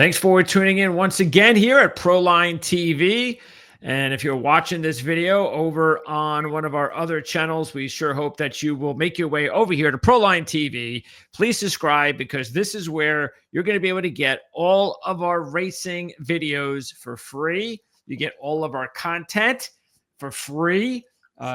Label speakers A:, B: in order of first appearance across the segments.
A: Thanks for tuning in once again here at Proline TV. And if you're watching this video over on one of our other channels, we sure hope that you will make your way over here to Proline TV. Please subscribe because this is where you're going to be able to get all of our racing videos for free. You get all of our content for free,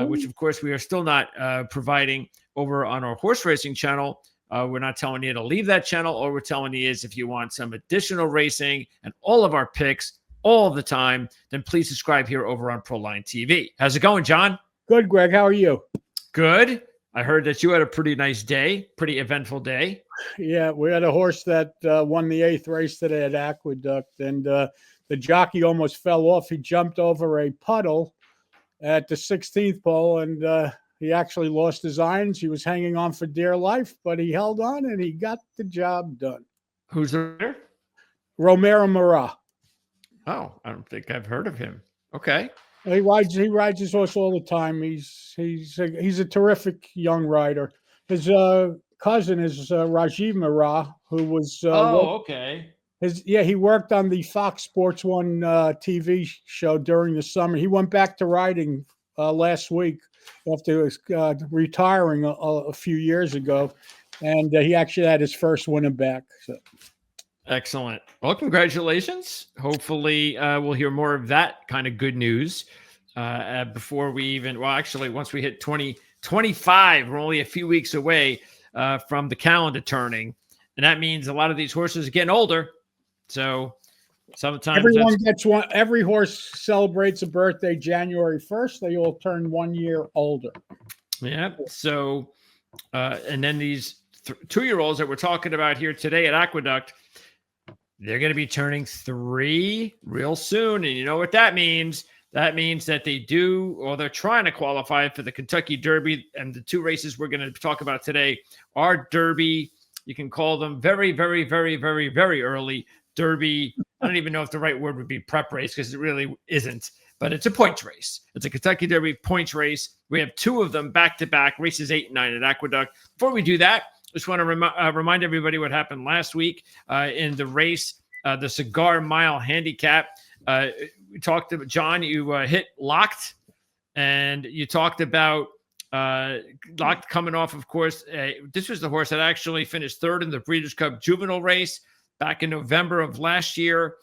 A: which of course we are still not providing over on our horse racing channel. We're not telling you to leave that channel. All we're telling you is if you want some additional racing and all of our picks all the time, then please subscribe here over on Proline TV. How's it going, John?
B: Good, Greg. How are you?
A: Good. I heard that you had a pretty nice day, pretty eventful day.
B: Yeah, we had a horse that won the 8th race today at Aqueduct, and the jockey almost fell off. He jumped over a puddle at the 16th pole, and he actually lost his irons. He was hanging on for dear life, but he held on, and he got the job done.
A: Who's the winner?
B: Romero Murat.
A: Oh, I don't think I've heard of him. Okay.
B: He rides his horse all the time. He's a terrific young rider. His cousin is Rajiv Murat, who was
A: okay.
B: He worked on the Fox Sports 1 TV show during the summer. He went back to riding last week after retiring a few years ago, and he actually had his first winner back. So.
A: Excellent. Well, congratulations. Hopefully, we'll hear more of that kind of good news before we even, well, actually, once we hit 2025, we're only a few weeks away from the calendar turning. And that means a lot of these horses are getting older. So sometimes
B: everyone gets one. Every horse celebrates a birthday January 1st. They all turn 1 year older.
A: Yeah. So, and then these 2-year-olds that we're talking about here today at Aqueduct, they're going to be turning 3 real soon. And you know what that means? That means that they're trying to qualify for the Kentucky Derby. And the 2 races we're going to talk about today are Derby. You can call them very, very, very, very, very early Derby. I don't even know if the right word would be prep race because it really isn't. But it's a points race. It's a Kentucky Derby points race. We have 2 of them back-to-back, races 8 and 9 at Aqueduct. Before we do that, just want to remind everybody what happened last week in the race, the Cigar Mile Handicap. We talked about, John, you hit Locked, and you talked about Locked coming off, of course. This was the horse that actually finished 3rd in the Breeders' Cup Juvenile race back in November of last year.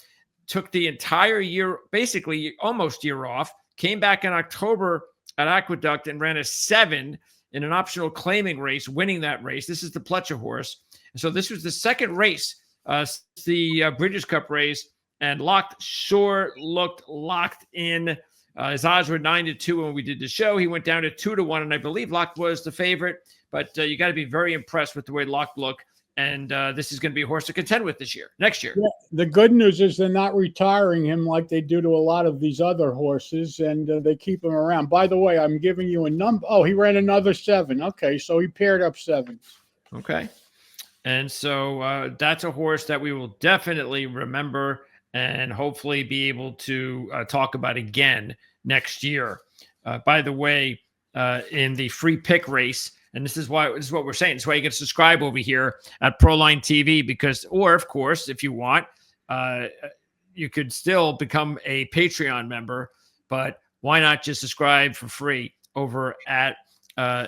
A: Took the entire year, basically almost year off, came back in October at Aqueduct and ran a 7 in an optional claiming race, winning that race. This is the Pletcher horse. And so this was the second race, the Breeders' Cup race, and Locked sure looked locked in. His odds were 9-2 when we did the show. He went down to 2-1, and I believe Locked was the favorite. But you got to be very impressed with the way Locked looked. And this is going to be a horse to contend with next year.
B: Yeah, the good news is they're not retiring him like they do to a lot of these other horses, and they keep him around. By the way, I'm giving you a number. Oh, he ran another 7. Okay, so he paired up 7.
A: Okay. And so that's a horse that we will definitely remember and hopefully be able to talk about again next year. By the way, in the free pick race, and this is what we're saying. This is why you can subscribe over here at Proline TV or of course, if you want, you could still become a Patreon member, but why not just subscribe for free over at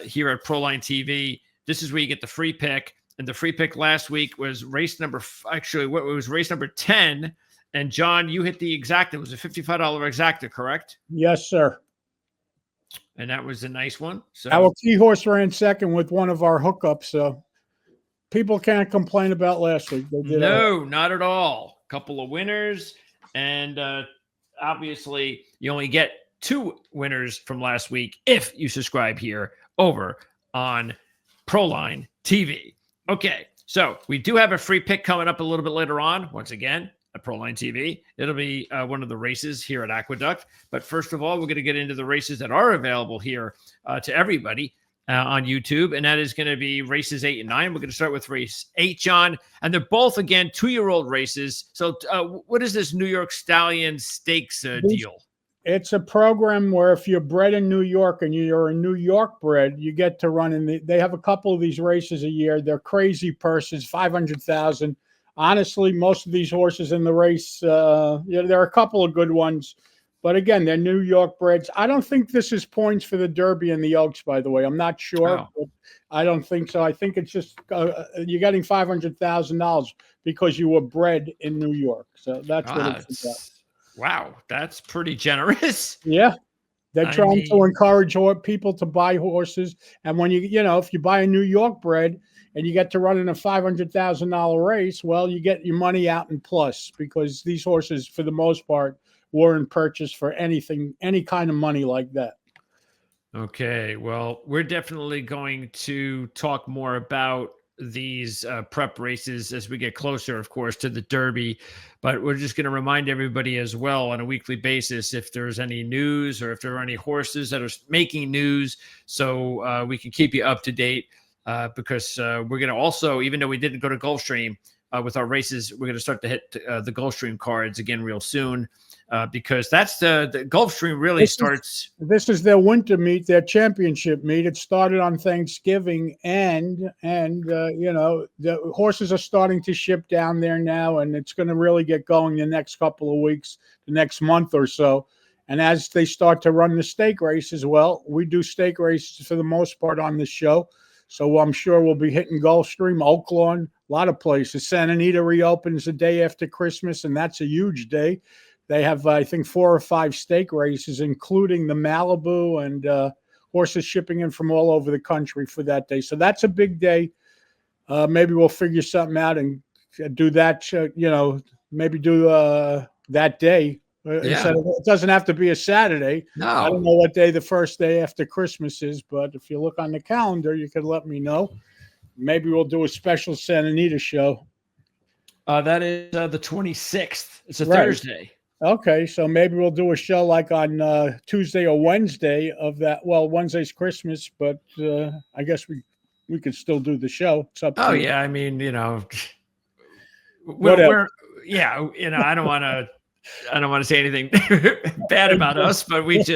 A: here at Proline TV? This is where you get the free pick. And the free pick last week was race number, it was race number 10. And John, you hit the exacta. It was a $55 exacta, correct?
B: Yes, sir.
A: And that was a nice one. So
B: our key horse ran second with one of our hookups. So people can't complain about last week.
A: No, not at all. A couple of winners. And obviously, you only get 2 winners from last week if you subscribe here over on Proline TV. Okay, so we do have a free pick coming up a little bit later on. Once again, at Proline TV. It'll be one of the races here at Aqueduct. But first of all, we're going to get into the races that are available here to everybody on YouTube. And that is going to be races 8 and 9. We're going to start with race 8, John. And they're both, again, 2-year-old races. So what is this New York Stallion Stakes deal?
B: It's a program where if you're bred in New York and you're a New York bred, you get to run in they have a couple of these races a year. They're crazy purses, 500,000. honestly, most of these horses in the race, there are a couple of good ones. But again, they're New York breds. I don't think this is points for the Derby and the Oaks, by the way. I'm not sure,
A: Oh,
B: but I don't think so. I think it's just you're getting $500,000 because you were bred in New York. So that's what it's about.
A: wow, that's pretty generous.
B: Yeah. They're
A: I
B: trying to
A: mean,
B: encourage people to buy horses. And when if you buy a New York bred and you get to run in a $500,000 race, well, you get your money out in plus because these horses, for the most part, weren't purchased for anything, any kind of money like that.
A: okay, well, we're definitely going to talk more about these prep races as we get closer, of course, to the Derby. But we're just going to remind everybody as well on a weekly basis if there's any news or if there are any horses that are making news, so we can keep you up to date. Because we're going to also, even though we didn't go to Gulfstream with our races, we're going to start to hit the Gulfstream cards again real soon. Because that's the Gulfstream really starts.
B: This is their winter meet, their championship meet. It started on Thanksgiving, and the horses are starting to ship down there now, and it's going to really get going the next couple of weeks, the next month or so. And as they start to run the stake races, well, we do stake races for the most part on the show. So I'm sure we'll be hitting Gulfstream, Oaklawn, a lot of places. Santa Anita reopens the day after Christmas, and that's a huge day. They have, I think, 4 or 5 stake races, including the Malibu and horses shipping in from all over the country for that day. So that's a big day. Maybe we'll figure something out and do that, maybe do that day. Instead of, it doesn't have to be a Saturday.
A: No.
B: I don't know what day the first day after Christmas is, but if you look on the calendar, you can let me know. Maybe we'll do a special Santa Anita show.
A: That is the 26th. It's a Thursday.
B: Okay, so maybe we'll do a show like on Tuesday or Wednesday of that. Well, Wednesday's Christmas, but I guess we could still do the show. It's up to you.
A: Yeah, I mean,
B: Whatever.
A: I don't want to say anything bad about us, but what's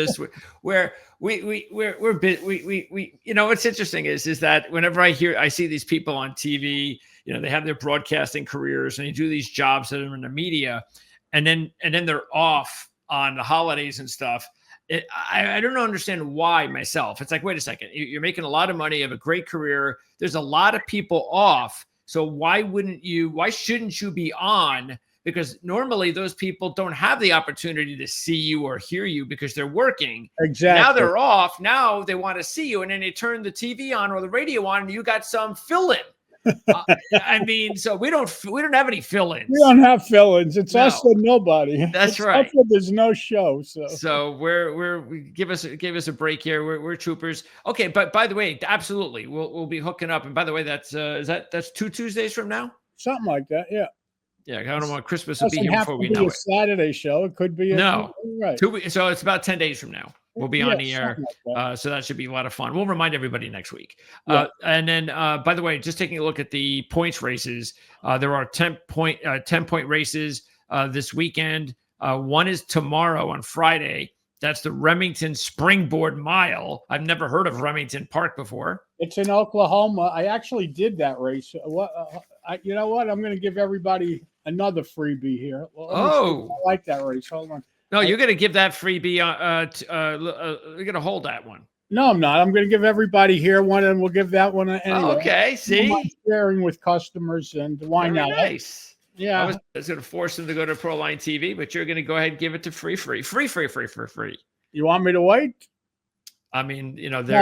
A: interesting is that whenever I see these people on TV, they have their broadcasting careers and they do these jobs that are in the media, and then they're off on the holidays and stuff. I don't understand why myself. It's like, wait a second, you're making a lot of money, you have a great career. There's a lot of people off. So why shouldn't you be on? Because normally those people don't have the opportunity to see you or hear you because they're working.
B: Exactly.
A: Now they're off. Now they want to see you. And then they turn the TV on or the radio on and you got some fill-in. I mean, so we don't have any fill-ins.
B: We don't have fill-ins. It's us and nobody.
A: That's right.
B: There's no show.
A: So we give us a break here. We're troopers. Okay, but by the way, absolutely, we'll be hooking up. And by the way, that's 2 Tuesdays from now.
B: Something like that. Yeah.
A: Yeah, I don't want Christmas to be here before we know it.
B: Saturday show. It could be
A: right. 2 weeks. So it's about 10 days from now. We'll be on the air. Like so that should be a lot of fun. We'll remind everybody next week. Yeah. And then, by the way, just taking a look at the points races, there are 10-point races this weekend. One is tomorrow on Friday. That's the Remington Springboard Mile. I've never heard of Remington Park before.
B: It's in Oklahoma. I actually did that race. You know what? I'm going to give everybody another freebie here. I like that race. Hold on.
A: No, you're going to give that freebie. You're going to hold that one.
B: No, I'm not. I'm going to give everybody here one, and we'll give that one anyway.
A: Okay, see?
B: I'm sharing with customers, and why not?
A: Nice.
B: Yeah.
A: I was going to force them to go to Proline TV, but you're going to go ahead and give it to free.
B: You want me to wait?
A: I mean,
B: I'll give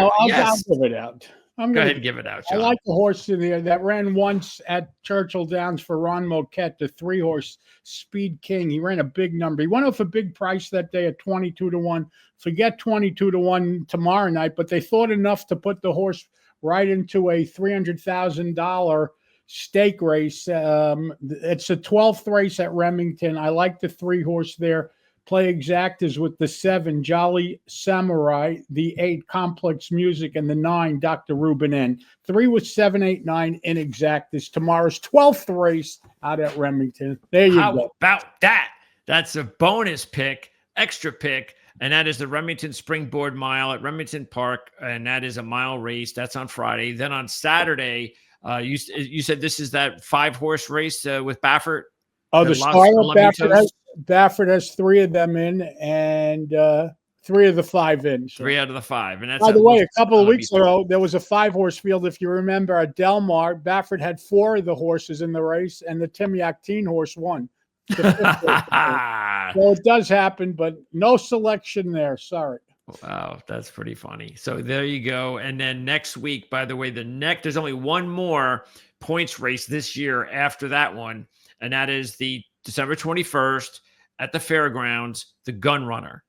B: it out.
A: Go ahead and give it out, John.
B: I like the horse in there that ran once at Churchill Downs for Ron Moquette, the 3-horse Speed King. He ran a big number. He went off a big price that day at 22-1. Forget 22-1 tomorrow night, but they thought enough to put the horse right into a $300,000 stake race. It's a 12th race at Remington. I like the 3-horse there. Play exact is with the 7, Jolly Samurai, the 8, Complex Music, and the 9, Dr. Ruben N. 3 with 7, 8, 9 in exact is tomorrow's 12th race out at Remington. There you go.
A: How about that? That's a bonus pick, extra pick, and that is the Remington Springboard Mile at Remington Park, and that is a mile race. That's on Friday. Then on Saturday, You said this is that 5-horse race with Baffert.
B: Oh, the startup
A: Alamitos?
B: Baffert has 3 of them in, and 3 of the 5 in. So.
A: 3 out of the 5, and that's
B: by the way. A couple of weeks ago, there was a 5-horse field. If you remember, at Del Mar, Baffert had 4 of the horses in the race, and the Tim Yakteen horse won. So it does happen, but no selection there. Sorry.
A: Wow, that's pretty funny. So there you go. And then next week, by the way, there's only one more points race this year after that one, and that is the December 21st at the fairgrounds, the Gun Runner.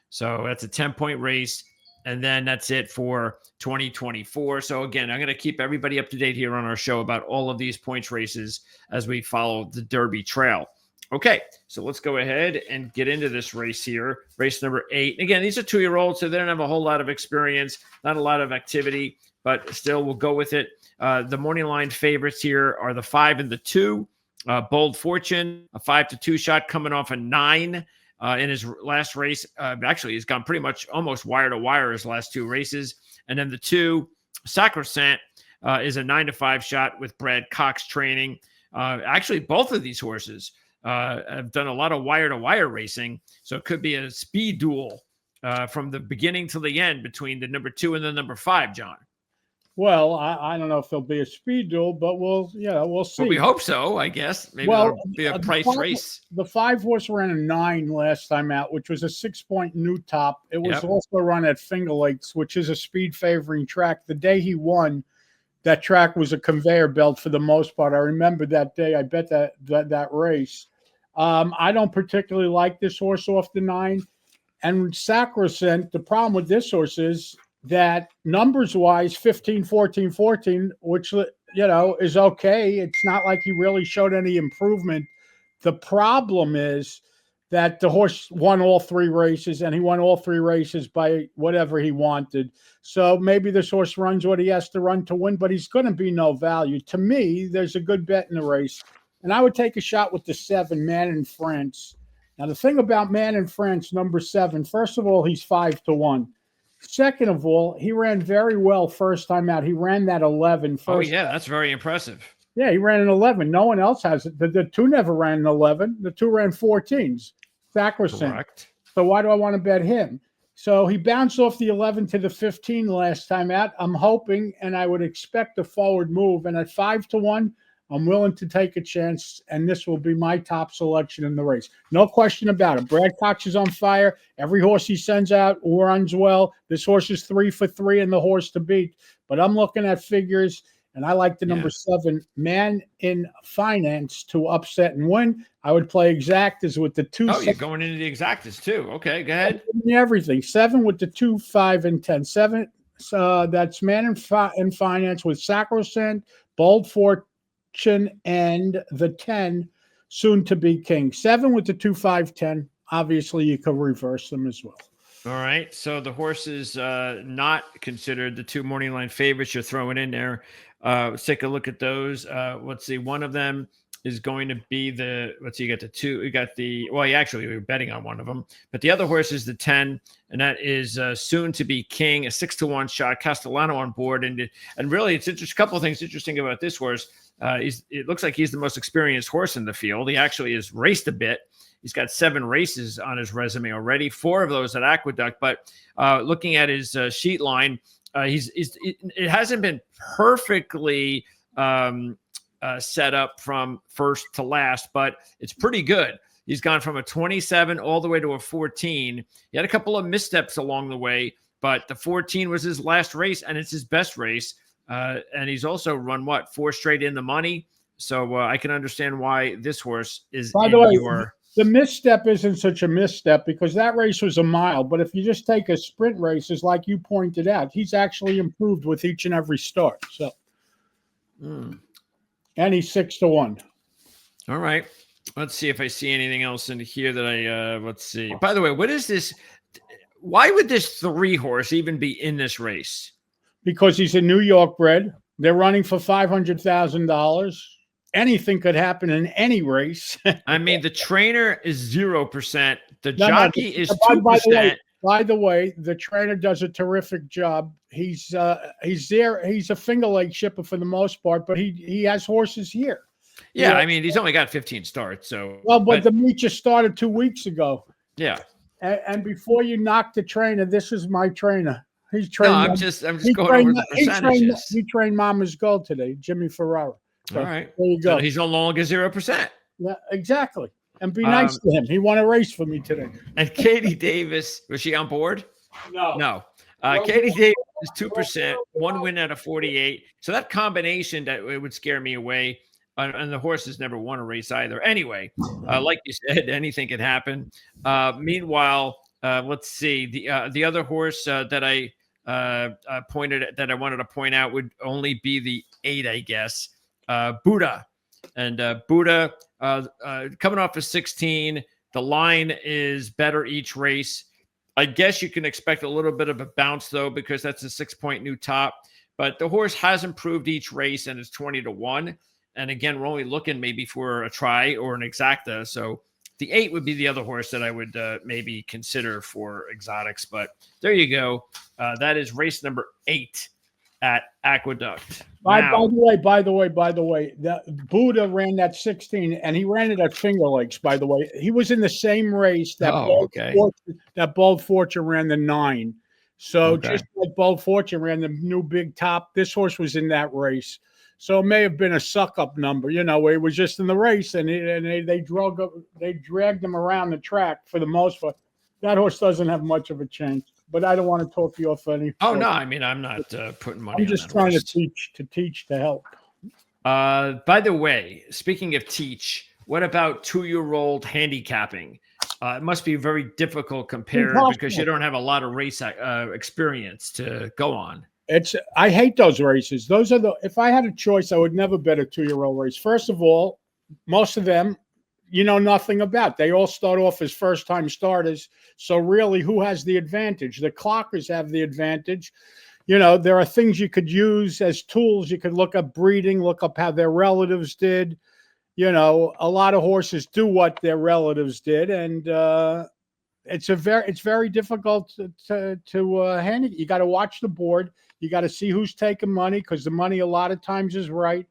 A: So that's a 10-point race, and then that's it for 2024. So again, I'm going to keep everybody up to date here on our show about all of these points races as we follow the Derby Trail. Okay, so let's go ahead and get into this race here. Race number 8. Again, these are 2-year-olds, so they don't have a whole lot of experience, not a lot of activity, but still we'll go with it. The morning line favorites here are the 5 and the 2. Bold Fortune, a 5-2 shot coming off a 9 in his last race. Actually, he's gone pretty much almost wire to wire his last 2 races. And then the 2, Sacrosanct, is a 9-5 shot with Brad Cox training. Actually, both of these horses have done a lot of wire-to-wire racing, so it could be a speed duel from the beginning to the end between the number 2 and the number 5, John.
B: Well, I don't know if there'll be a speed duel, but we'll see.
A: Well, we hope so, I guess. Maybe there'll be a price race.
B: The 5-horse ran a 9 last time out, which was a 6-point new top. It was also run at Finger Lakes, which is a speed favoring track. The day he won, that track was a conveyor belt for the most part. I remember that day. I bet that race. I don't particularly like this horse off the 9. And Sacrosanct, the problem with this horse is that numbers-wise, 15, 14, 14, which, is okay. It's not like he really showed any improvement. The problem is that the horse won all 3 races, and he won all 3 races by whatever he wanted. So maybe this horse runs what he has to run to win, but he's going to be no value. To me, there's a good bet in the race. And I would take a shot with the 7, Man in France. Now, the thing about Man in France, number 7, first of all, he's 5-1. Second of all, he ran very well first time out. He ran that 11 first.
A: Oh, yeah, that's very impressive.
B: Yeah, he ran an 11. No one else has it. The 2 never ran an 11. The 2 ran 14s. Sacrosanct.
A: Correct.
B: So why do I want to bet him? So he bounced off the 11 to the 15 last time out. I'm hoping, and I would expect a forward move. And at 5-1, I'm willing to take a chance, and this will be my top selection in the race. No question about it. Brad Cox is on fire. Every horse he sends out runs well. This horse is 3 for 3 and the horse to beat. But I'm looking at figures, and I like the number 7, Man in Finance, to upset and win. I would play exactas with the 2.
A: Oh, you're going into the exactas too. Okay, go ahead.
B: Everything. 7 with the 2, 5, and 10. 7, that's Man in Finance with Sacrosanct, Bold Fortune, and the 10, soon to be King. 7 with the 2, 5, 10. Obviously, you could reverse them as well.
A: All right. So the horses not considered the 2 morning line favorites you're throwing in there. Let's take a look at those. Let's see. One of them is going to be you got the 2. You got we were betting on one of them, but the other horse is the 10, and that is soon to be King, a 6-1 shot. Castellano on board, and really, it's interesting. A couple of things interesting about this horse. It looks like he's the most experienced horse in the field. He actually has raced a bit. He's got 7 races on his resume already, 4 of those at Aqueduct. But looking at his sheet line, it hasn't been perfectly set up from first to last, but it's pretty good. He's gone from a 27 all the way to a 14. He had a couple of missteps along the way, but the 14 was his last race, and it's his best race. And he's also run 4 straight in the money. So I can understand why this horse is.
B: By the way, the misstep isn't such a misstep because that race was a mile. But if you just take a sprint races, like you pointed out, he's actually improved with each and every start. So, and he's 6-1.
A: All right. Let's see if I see anything else in here that let's see. By the way, what is this? Why would this 3 horse even be in this race?
B: Because he's a New York bred. They're running for $500,000. Anything could happen in any race.
A: I mean, the trainer is 0%. The jockey is 2%.
B: By the way, the trainer does a terrific job. He's there. He's a finger leg shipper for the most part, but he has horses here.
A: Yeah, I mean, he's only got 15 starts, so.
B: Well, but the meet just started 2 weeks ago.
A: Yeah.
B: And before you knock the trainer, this is my trainer. He's
A: No,
B: trained.
A: I'm just going over the percentages.
B: He trained Mama's Gold today, Jimmy Ferrara. So,
A: all right.
B: there you go.
A: So he's no longer 0%.
B: Yeah, exactly. And be nice to him. He won a race for me today.
A: And Katie Davis, was she on board?
B: No.
A: Katie Davis is 2%, 1 win out of 48. So that combination, that it would scare me away. And the horse has never won a race either. Anyway, like you said, anything can happen. Meanwhile, let's see. The other horse that I wanted to point out would only be the 8, I guess. Buddha. And Buddha coming off of 16. The line is better each race. I guess you can expect a little bit of a bounce, though, because that's a 6-point new top. But the horse has improved each race, and it's 20-1. And again, we're only looking maybe for a try or an exacta. So the 8 would be the other horse that I would maybe consider for exotics. But there you go. That is race number 8 at Aqueduct.
B: By the way, that Buddha ran that 16, and he ran it at Finger Lakes. By the way, he was in the same race that Bold Fortune ran the 9. So just like Bold Fortune ran the new big top, this horse was in that race. So it may have been a suck-up number, where he was just in the race, and they dragged him around the track for the most part. That horse doesn't have much of a chance. But I don't want to talk you off any.
A: Oh no, I mean, I'm not putting money.
B: I'm just trying to teach to help.
A: By the way, speaking of teach, what about 2-year-old handicapping? It must be very difficult compared because you don't have a lot of race experience to go on.
B: I hate those races. Those are if I had a choice, I would never bet a 2-year-old race. First of all, most of them, nothing about. They all start off as first-time starters. So really, who has the advantage? The clockers have the advantage. There are things you could use as tools. You could look up breeding, look up how their relatives did. A lot of horses do what their relatives did, and it's very difficult to handle. You got to watch the board. You got to see who's taking money, because the money a lot of times is right.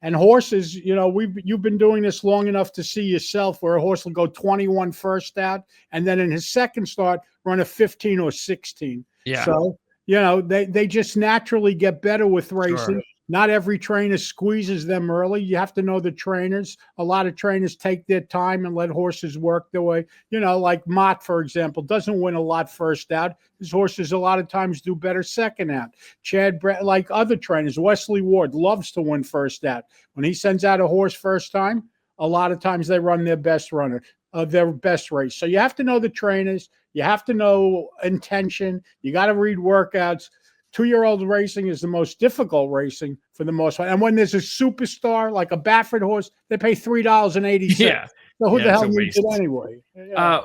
B: And horses, you've been doing this long enough to see yourself where a horse will go 21 first out, and then in his second start run a 15 or 16.
A: Yeah.
B: So, they just naturally get better with racing. Sure. Not every trainer squeezes them early. You have to know the trainers. A lot of trainers take their time and let horses work their way. Like Mott, for example, doesn't win a lot first out. His horses a lot of times do better second out. Chad Brett, like other trainers, Wesley Ward loves to win first out. When he sends out a horse first time, a lot of times they run their best runner, their best race. So you have to know the trainers. You have to know intention. You got to read workouts. 2-year-old racing is the most difficult racing for the most part. And when there's a superstar like a Baffert horse, they pay $3.80.
A: Yeah.
B: So who the hell needs it anyway? Yeah.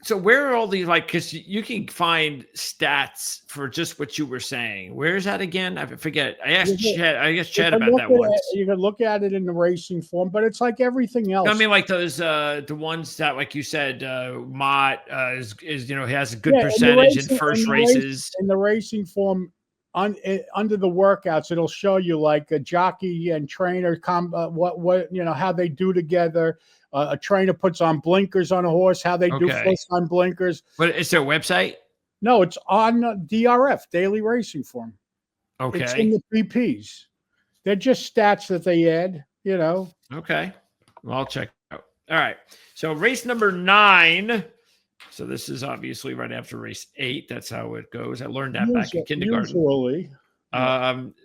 A: So where are all these, because you can find stats for just what you were saying. Where is that again? I forget. I asked Chad about that once.
B: You can look at it in the racing form, but it's like everything else.
A: I mean, like those the ones that, like you said, Mott is he has a good percentage in first races.
B: In the racing form, under the workouts, it'll show you like a jockey and trainer how they do together. A trainer puts on blinkers on a horse, how they do flips on blinkers.
A: But is there a website?
B: No, it's on DRF, Daily Racing Form.
A: Okay.
B: It's in the BPs. They're just stats that they add,
A: Okay. Well, I'll check it out. All right. So race number 9. So this is obviously right after race 8. That's how it goes. I learned that back in kindergarten.
B: Usually.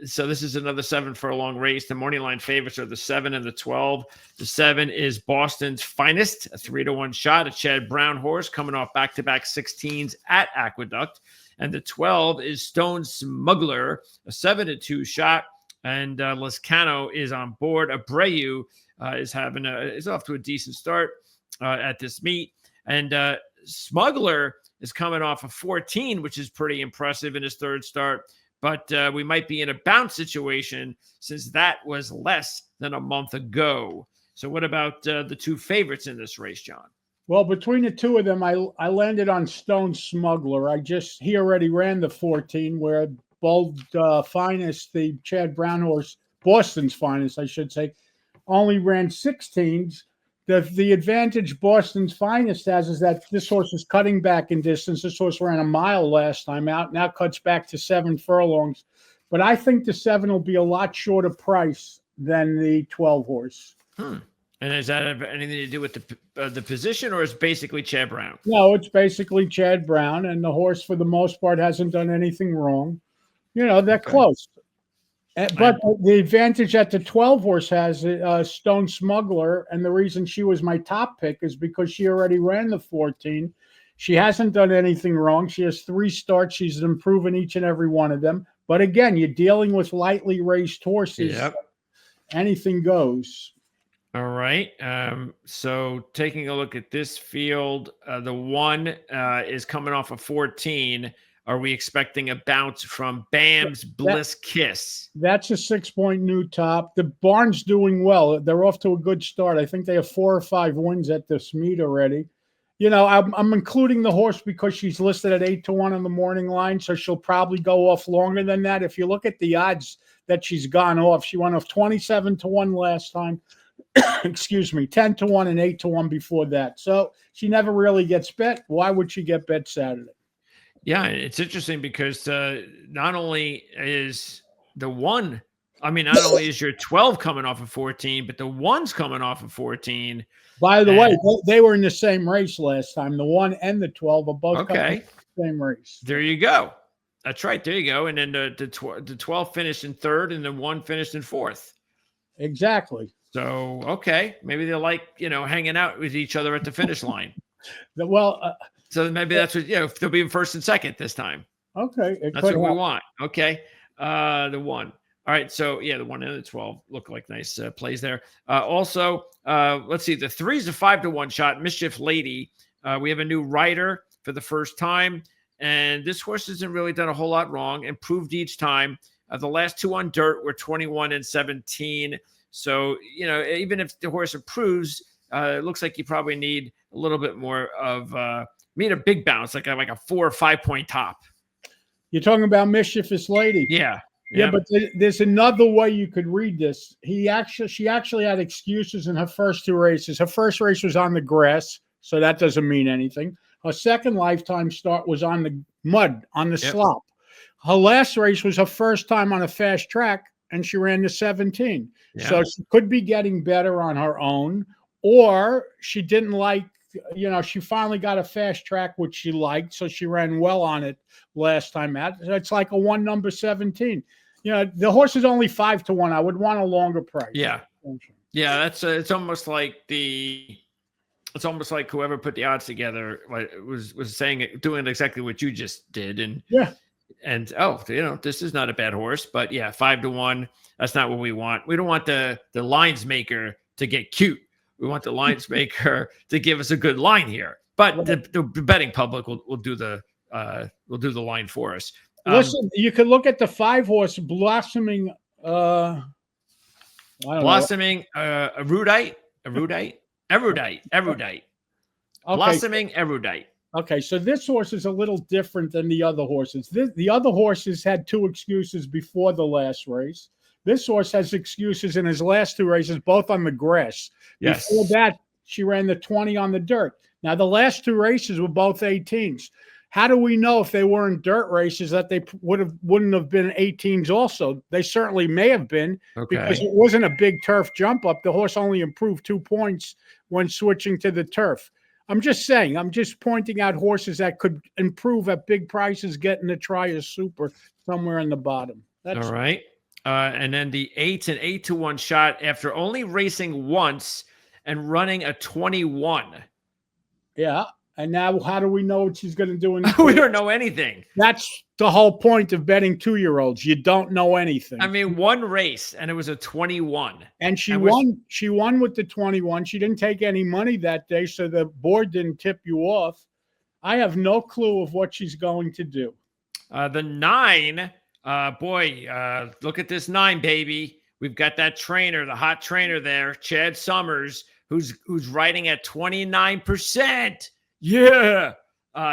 A: So this is another 7-furlong race. The morning line favorites are the 7 and the 12. The 7 is Boston's Finest, a 3-1 shot. A Chad Brown horse coming off back-to-back 16s at Aqueduct. And the 12 is Stone Smuggler, a 7-2 shot. And Lescano is on board. Abreu is off to a decent start at this meet. And Smuggler is coming off a 14, which is pretty impressive in his third start. But we might be in a bounce situation since that was less than a month ago. So what about the 2 favorites in this race, John?
B: Well, between the two of them, I landed on Stone Smuggler. He already ran the 14, where Bold Finest, the Chad Brown horse, Boston's Finest, I should say, only ran 16s. The advantage Boston's Finest has is that this horse is cutting back in distance. This horse ran a mile last time out, now cuts back to 7 furlongs. But I think the 7 will be a lot shorter price than the 12 horse.
A: And does that have anything to do with the position, or is basically Chad Brown?
B: No, it's basically Chad Brown, and the horse, for the most part, hasn't done anything wrong. They're close. But the advantage that the 12 horse has, Stone Smuggler, and the reason she was my top pick is because she already ran the 14. She hasn't done anything wrong. She has 3 starts. She's improving each and every one of them. But again, you're dealing with lightly raced horses.
A: Yep.
B: Anything goes.
A: All right. So taking a look at this field, the 1 is coming off of 14. Are we expecting a bounce from Bam's Bliss Kiss?
B: That's a 6-point new top. The barn's doing well. They're off to a good start. I think they have 4 or 5 wins at this meet already. I'm including the horse because she's listed at 8-1 on the morning line, so she'll probably go off longer than that. If you look at the odds that she's gone off, she went off 27-1 last time. Excuse me, 10-1 and 8-1 before that. So she never really gets bet. Why would she get bet Saturday?
A: Yeah, it's interesting because not only is the 1, not only is your 12 coming off of 14, but the 1's coming off of 14.
B: By the way, they were in the same race last time. The 1 and the 12 are both coming in the same race.
A: There you go. That's right. There you go. And then the 12 finished in 3rd, and the 1 finished in 4th.
B: Exactly.
A: So, okay, maybe they're like, hanging out with each other at the finish line.
B: So
A: maybe that's what, they'll be in 1st and 2nd this time.
B: Okay.
A: That's what we want. Okay. The 1. All right. So, the 1 and the 12 look like nice plays there. Also, let's see. The 3's a 5-1 shot. Mischief Lady. We have a new rider for the first time. And this horse hasn't really done a whole lot wrong. Improved each time. The last 2 on dirt were 21 and 17. So, even if the horse improves, it looks like you probably need a little bit more of a big bounce, like a 4 or 5 point top.
B: You're talking about Mischievous Lady.
A: Yeah.
B: Yeah, but there's another way you could read this. She actually had excuses in her first 2 races. Her first race was on the grass, so that doesn't mean anything. Her second lifetime start was on the mud, on the slop. Her last race was her first time on a fast track, and she ran the 17. Yeah. So she could be getting better on her own, or she didn't like, she finally got a fast track, which she liked, so she ran well on it last time out. It's like a 1 number 17. The horse is only 5-1. I would want a longer price.
A: Yeah. Yeah, that's it's almost like whoever put the odds together was doing exactly what you just did. And this is not a bad horse, but 5-1. That's not what we want. We don't want the lines maker to get cute. We want the lines maker to give us a good line here. But the betting public will do the line for us.
B: Listen, you could look at the 5 horse Blossoming.
A: Blossoming, Erudite.
B: Okay.
A: Blossoming Erudite.
B: Okay, so this horse is a little different than the other horses. The other horses had 2 excuses before the last race. This horse has excuses in his last 2 races, both on the grass.
A: Yes.
B: Before that, she ran the 20 on the dirt. Now, the last 2 races were both 18s. How do we know if they weren't dirt races that they wouldn't have been 18s also? They certainly may have been, because it wasn't a big turf jump up. The horse only improved 2 points when switching to the turf. I'm just saying, I'm just pointing out horses that could improve at big prices, getting to try a super somewhere in the bottom.
A: That's all right. And then the 8's an 8-1 shot after only racing once and running a 21.
B: Yeah. And now how do we know what she's going to do?
A: We don't know anything.
B: That's the whole point of betting 2-year-olds. You don't know anything.
A: One race, and it was a 21.
B: And she won. She won with the 21. She didn't take any money that day, so the board didn't tip you off. I have no clue of what she's going to do.
A: The 9, look at this 9, baby. We've got that trainer, the hot trainer there, Chad Summers, who's riding at 29%. Yeah.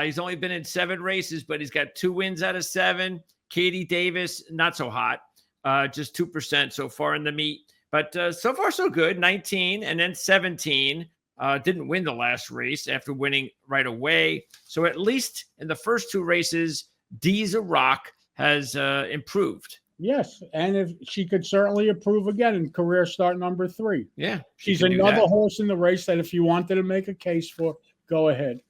A: He's only been in 7 races, but he's got 2 wins out of 7. Katie Davis, not so hot, just 2% so far in the meet. But so far, so good. 19 and then 17. Didn't win the last race after winning right away. So at least in the first 2 races, D's a Rock has improved.
B: Yes, and if she could certainly improve again in career start number 3.
A: Yeah,
B: she's another horse in the race that if you wanted to make a case for, go ahead.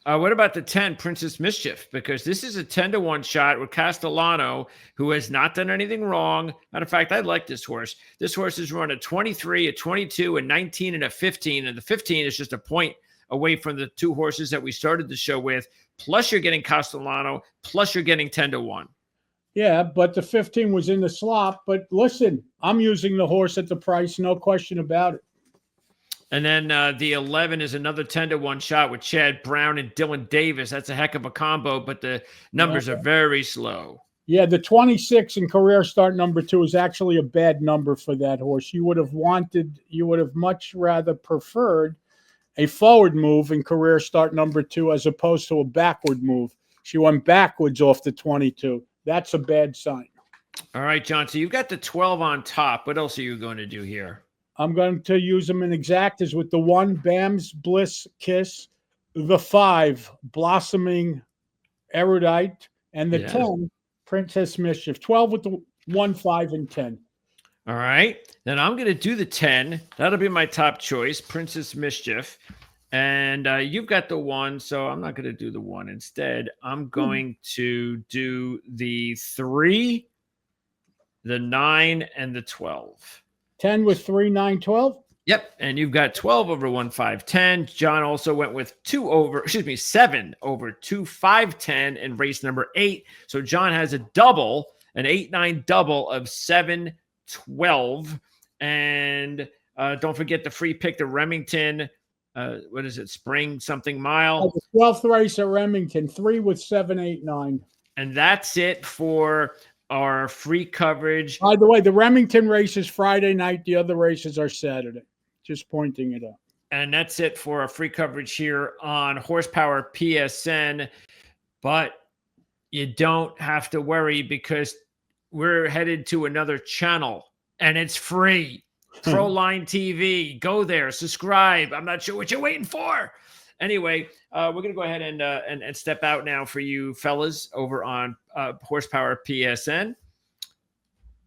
A: What about the 10, Princess Mischief? Because this is a 10-1 shot with Castellano, who has not done anything wrong. Matter of fact, I like this horse. This horse has run a 23, a 22, a 19, and a 15. And the 15 is just a point away from the 2 horses that we started the show with. Plus, you're getting Castellano. Plus, you're getting 10-1.
B: Yeah, but the 15 was in the slot. But listen, I'm using the horse at the price, no question about it.
A: And then the 11 is another 10-1 shot with Chad Brown and Dylan Davis. That's a heck of a combo, but the numbers are very slow.
B: Yeah, the 26 in career start number 2 is actually a bad number for that horse. You would have much rather preferred a forward move in career start number 2 as opposed to a backward move. She went backwards off the 22. That's a bad sign.
A: All right, John. So you've got the 12 on top. What else are you going to do here?
B: I'm going to use them in exactas with the 1, Bam's Bliss Kiss, the 5, Blossoming Erudite, and the 10, Princess Mischief. 12 with the 1, 5, and 10.
A: All right. Then I'm going to do the 10. That'll be my top choice, Princess Mischief. And you've got the 1, so I'm not going to do the 1. Instead, I'm going to do the 3, the 9, and the 12.
B: 10 with 3, 9, 12?
A: Yep. And you've got 12 over 1, 5, 10. John also went with 7 over 2, 5, 10 in race number 8. So John has a double, an 8-9 double of 7, 12. And don't forget the free pick to Remington. What is it? Spring something mile.
B: The 12th race at Remington, 3 with 7, 8, 9.
A: And that's it for our free coverage.
B: By the way, the Remington race is Friday night. The other races are Saturday. Just pointing it out.
A: And that's it for our free coverage here on Horsepower PSN. But you don't have to worry because we're headed to another channel and it's free. Proline TV. Go there, subscribe. I'm not sure what you're waiting for. Anyway, we're going to go ahead and step out now for you fellas over on Horsepower PSN.